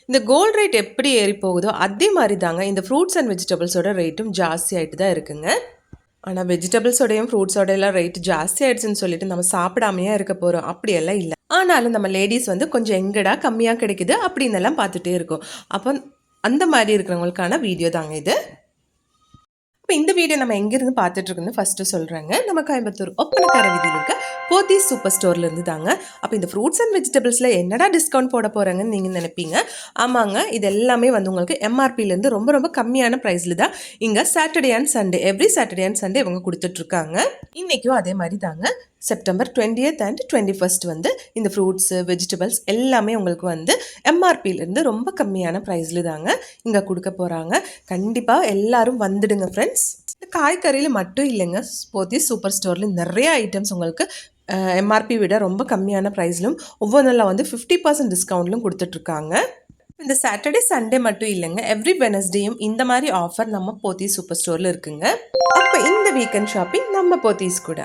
இந்த gold rate எப்படி ஏறி போகுதோ அதே மாதிரி தாங்க இந்த ஃப்ரூட்ஸ் அண்ட் வெஜிடபிள்ஸோட ரேட்டும் ஜாஸ்தி ஆகிட்டு தான் இருக்குங்க. ஆனால் வெஜிடபிள்ஸோடையும் ஃப்ரூட்ஸோட எல்லாம் ரேட் ஜாஸ்தி ஆயிடுச்சுன்னு சொல்லிட்டு நம்ம சாப்பிடாமையே இருக்க போகிறோம், அப்படியெல்லாம் இல்லை. ஆனாலும் நம்ம லேடிஸ் வந்து கொஞ்சம் எங்கடா கம்மியாக கிடைக்குது அப்படின்னு எல்லாம் பார்த்துட்டே இருக்கோம். அப்போ அந்த மாதிரி இருக்கிறவங்களுக்கான வீடியோ தாங்க இது. இப்போ இந்த வீடியோ நம்ம எங்கேருந்து பார்த்துட்டு இருக்குன்னு ஃபஸ்ட்டு சொல்கிறாங்க. நம்ம கோயம்புத்தூர் ஒப்பனக்கார வீதியில் இருக்க போத்தீஸ் சூப்பர் ஸ்டோர்லேருந்து தாங்க. அப்போ இந்த ஃப்ரூட்ஸ் அண்ட் வெஜிடபிள்ஸில் என்னடா டிஸ்கவுண்ட் போட போகிறாங்கன்னு நீங்கள் நினைப்பீங்க. ஆமாங்க, இது எல்லாமே வந்து உங்களுக்கு எம்ஆர்பிலேருந்து ரொம்ப ரொம்ப கம்மியான ப்ரைஸில் தான் இங்கே Saturday and Sunday, every Saturday and Sunday இவங்க கொடுத்துட்ருக்காங்க. இன்றைக்கும் அதே மாதிரி தாங்க. செப்டம்பர் 20th and 21st வந்து இந்த ஃப்ரூட்ஸு வெஜிடபிள்ஸ் எல்லாமே உங்களுக்கு வந்து எம்ஆர்பியிலேருந்து ரொம்ப கம்மியான ப்ரைஸில் தாங்க இங்கே கொடுக்க போகிறாங்க. கண்டிப்பாக எல்லாரும் வந்துடுங்க ஃப்ரெண்ட்ஸ். இந்த காய்கறியில் மட்டும் இல்லைங்க, போத்தீஸ் சூப்பர் ஸ்டோரில் நிறைய ஐட்டம்ஸ் உங்களுக்கு எம்ஆர்பி விட ரொம்ப கம்மியான ப்ரைஸ்லும் ஒவ்வொன்றில் வந்து 50% டிஸ்கவுண்ட்லும் கொடுத்துட்ருக்காங்க. இந்த சாட்டர்டே சண்டே மட்டும் இல்லைங்க, எவ்ரி வெனஸ்டேயும் இந்த மாதிரி ஆஃபர் நம்ம போத்தீஸ் சூப்பர் ஸ்டோரில் இருக்குங்க. அப்போ இந்த வீக்கெண்ட் ஷாப்பிங் நம்ம போத்தீஸ் கூட.